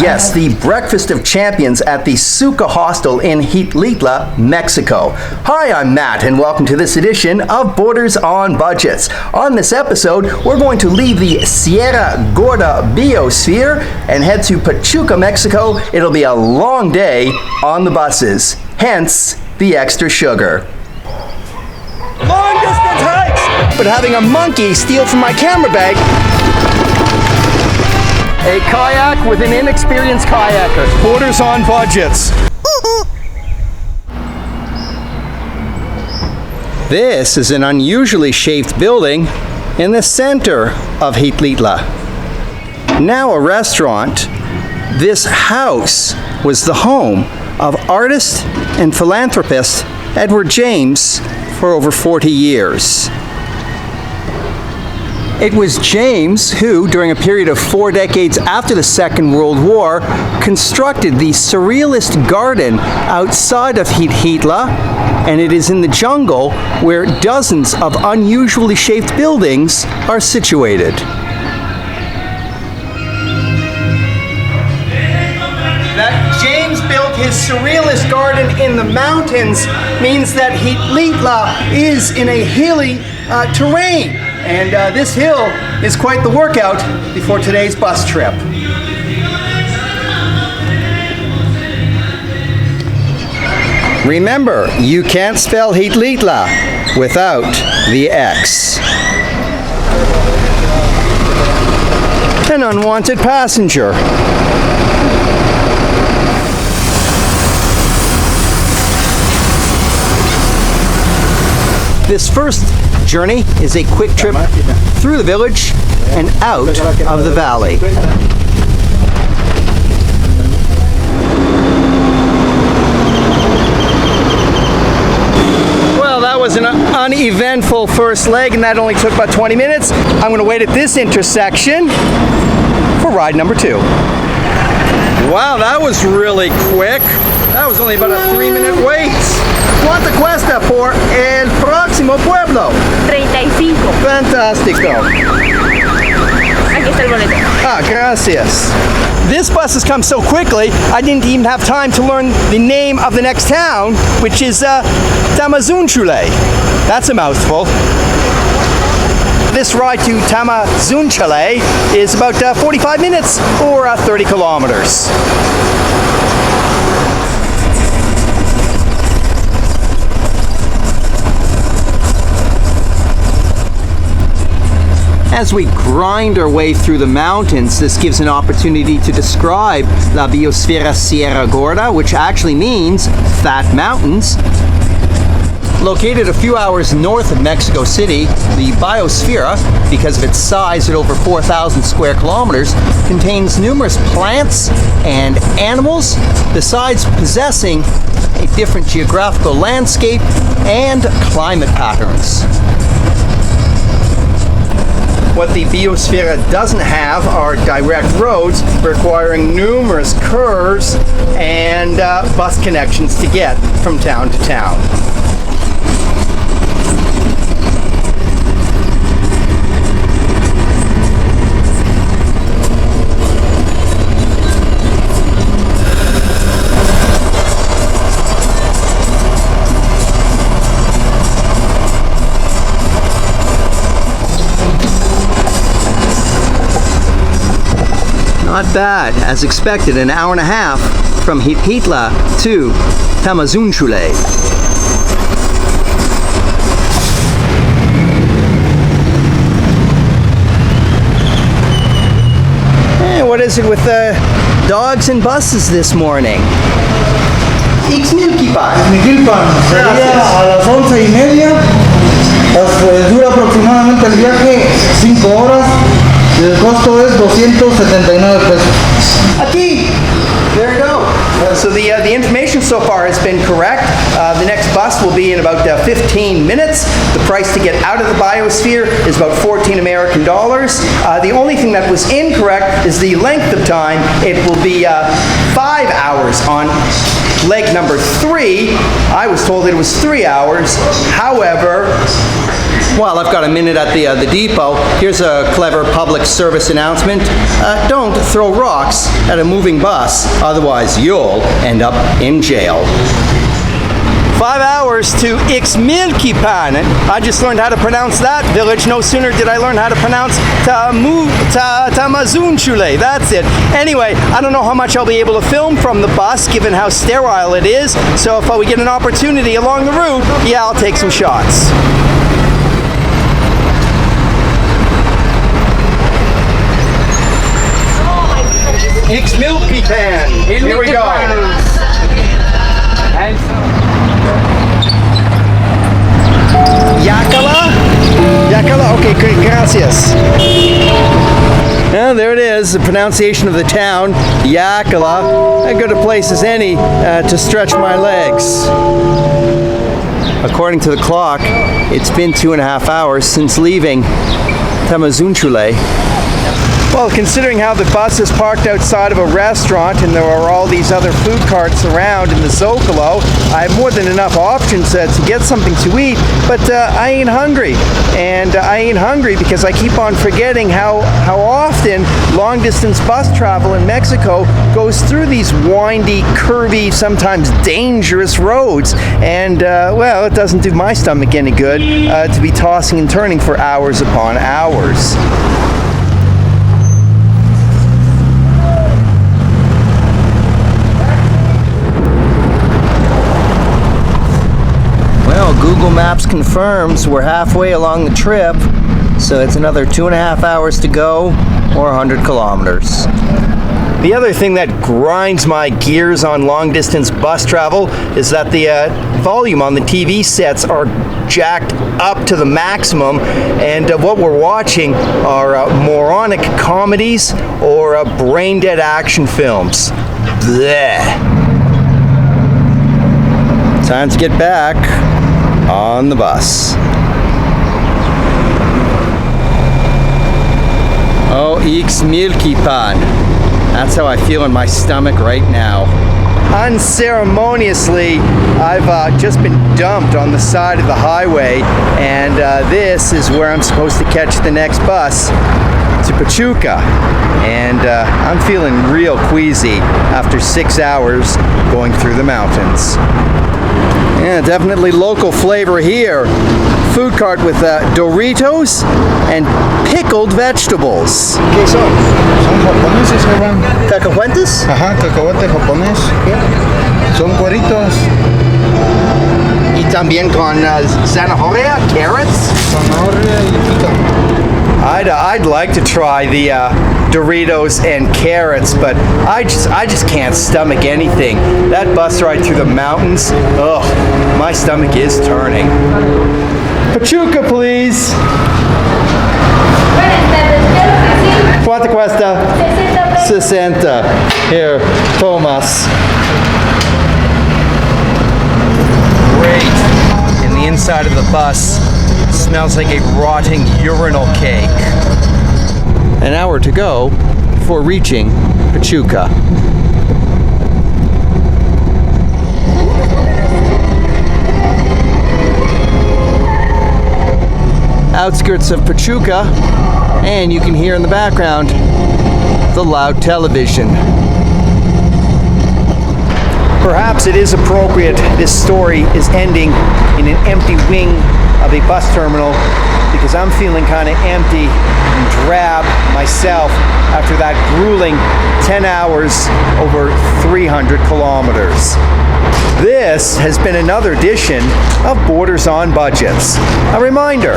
Yes, the Breakfast of Champions at the Sukha hostel in Xilitla, Mexico. Hi, I'm Matt, and welcome to this edition of Borders on Budgets. On this episode, we're going to leave the Sierra Gorda Biosphere and head to Pachuca, Mexico. It'll be a long day on the buses, hence the extra sugar. Long distance hikes! But having a monkey steal from my camera bag, a kayak with an inexperienced kayaker. Borders on Budgets. This is an unusually shaped building in the center of Xilitla. Now a restaurant, this house was the home of artist and philanthropist Edward James for over 40 years. It was James who, during a period of 4 decades after the Second World War, constructed the surrealist garden outside of Xilitla, and it is in the jungle where dozens of unusually shaped buildings are situated. That James built his surrealist garden in the mountains means that Xilitla is in a hilly terrain. And this hill is quite the workout before today's bus trip. Remember, you can't spell Xilitla without the X. An unwanted passenger. This first journey is a quick trip through the village and out of the valley. Well, that was an uneventful first leg, and that only took about 20 minutes. I'm going to wait at this intersection for ride number 2. Wow, that was really quick. That was only about a 3-minute wait. ¿Cuánto cuesta por el próximo pueblo? 35. Fantástico. Aquí está el boleto. Ah, gracias. This bus has come so quickly, I didn't even have time to learn the name of the next town, which is Tamazunchale. That's a mouthful. This ride to Tamazunchale is about 45 minutes or 30 kilometers. As we grind our way through the mountains, this gives an opportunity to describe La Biosphere Sierra Gorda, which actually means fat mountains. Located a few hours north of Mexico City, the biosphere, because of its size at over 4,000 square kilometers, contains numerous plants and animals, besides possessing a different geographical landscape and climate patterns. What the biosphere doesn't have are direct roads, requiring numerous curves and bus connections to get from town to town. Not bad, as expected, an hour and a half from Xilitla to Tamazunchale. What is it with dogs and buses this morning? Xilitla. Sería a las 11:30. Dura aproximadamente el viaje 5 horas. El costo es 279 pesos. Aquí! There you go. So the information so far has been correct. The next bus will be in about 15 minutes. The price to get out of the biosphere is about 14 American dollars. The only thing that was incorrect is the length of time. It will be 5 hours on leg number 3. I was told it was 3 hours. However, well, I've got a minute at the depot. Here's a clever public service announcement. Don't throw rocks at a moving bus, otherwise you'll end up in jail. 5 hours to Xilitla. I just learned how to pronounce that village. No sooner did I learn how to pronounce Tamazunchule. That's it. Anyway, I don't know how much I'll be able to film from the bus given how sterile it is. So if we get an opportunity along the route, yeah, I'll take some shots. Xilitla. Here we go. Yakala? Okay, great, gracias. Yeah, there it is, the pronunciation of the town, Yakala. I go to place as any to stretch my legs. According to the clock, it's been 2.5 hours since leaving Tamazunchule. Well, considering how the bus is parked outside of a restaurant and there are all these other food carts around in the Zocalo, I have more than enough options to get something to eat, but I ain't hungry. And I ain't hungry because I keep on forgetting how often long-distance bus travel in Mexico goes through these windy, curvy, sometimes dangerous roads. And, well, it doesn't do my stomach any good to be tossing and turning for hours upon hours. Google Maps confirms we're halfway along the trip, so it's another 2.5 hours to go, or 100 kilometers. The other thing that grinds my gears on long-distance bus travel is that the volume on the TV sets are jacked up to the maximum, and what we're watching are moronic comedies or brain-dead action films. Blech. Time to get back on the bus. Oh, Xilitla. That's how I feel in my stomach right now. Unceremoniously, I've just been dumped on the side of the highway, and this is where I'm supposed to catch the next bus to Pachuca. And I'm feeling real queasy after 6 hours going through the mountains. Yeah, definitely local flavor here. Food cart with Doritos and pickled vegetables. ¿Qué son? Son japoneses, hermano. ¿Cacahuetes? Ajá, cacahuete japonés. Son cueritos. Y también con zanahoria, carrots. Zanahoria y pica. I'd like to try the Doritos and carrots, but I just can't stomach anything. That bus ride through the mountains, ugh, my stomach is turning. Pachuca, please. ¿Cuánto cuesta? 60. Here, Thomas. Great. In the inside of the bus, smells like a rotting urinal cake. An hour to go before reaching Pachuca. Outskirts of Pachuca, and you can hear in the background the loud television. Perhaps it is appropriate this story is ending in an empty wing of a bus terminal, because I'm feeling kind of empty and drab myself after that grueling 10 hours over 300 kilometers. This has been another edition of Borders on Budgets. A reminder,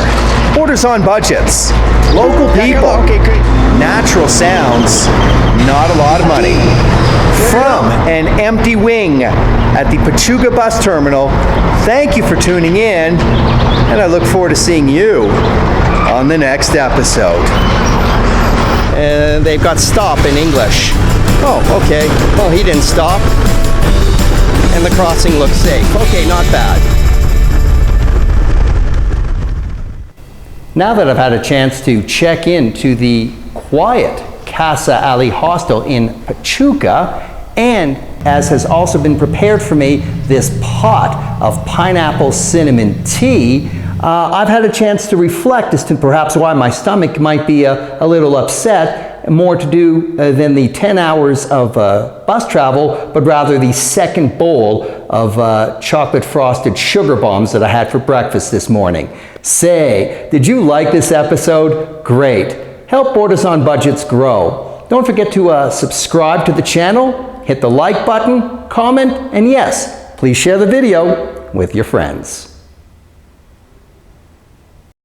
Borders on Budgets, local people, natural sounds, not a lot of money. From an empty wing at the Pachuca bus terminal, thank you for tuning in, and I look forward to seeing you on the next episode. And they've got stop in English. Oh, okay. Well, he didn't stop. And the crossing looks safe. Okay, not bad. Now that I've had a chance to check into the quiet Casa Alí hostel in Pachuca and as has also been prepared for me this pot of pineapple cinnamon tea, I've had a chance to reflect as to perhaps why my stomach might be a little upset, more to do than the 10 hours of bus travel, but rather the second bowl of chocolate frosted sugar bombs that I had for breakfast this morning. Say, did you like this episode? Great. Help Borders on Budgets grow. Don't forget to subscribe to the channel, hit the like button, comment, and yes, please share the video with your friends.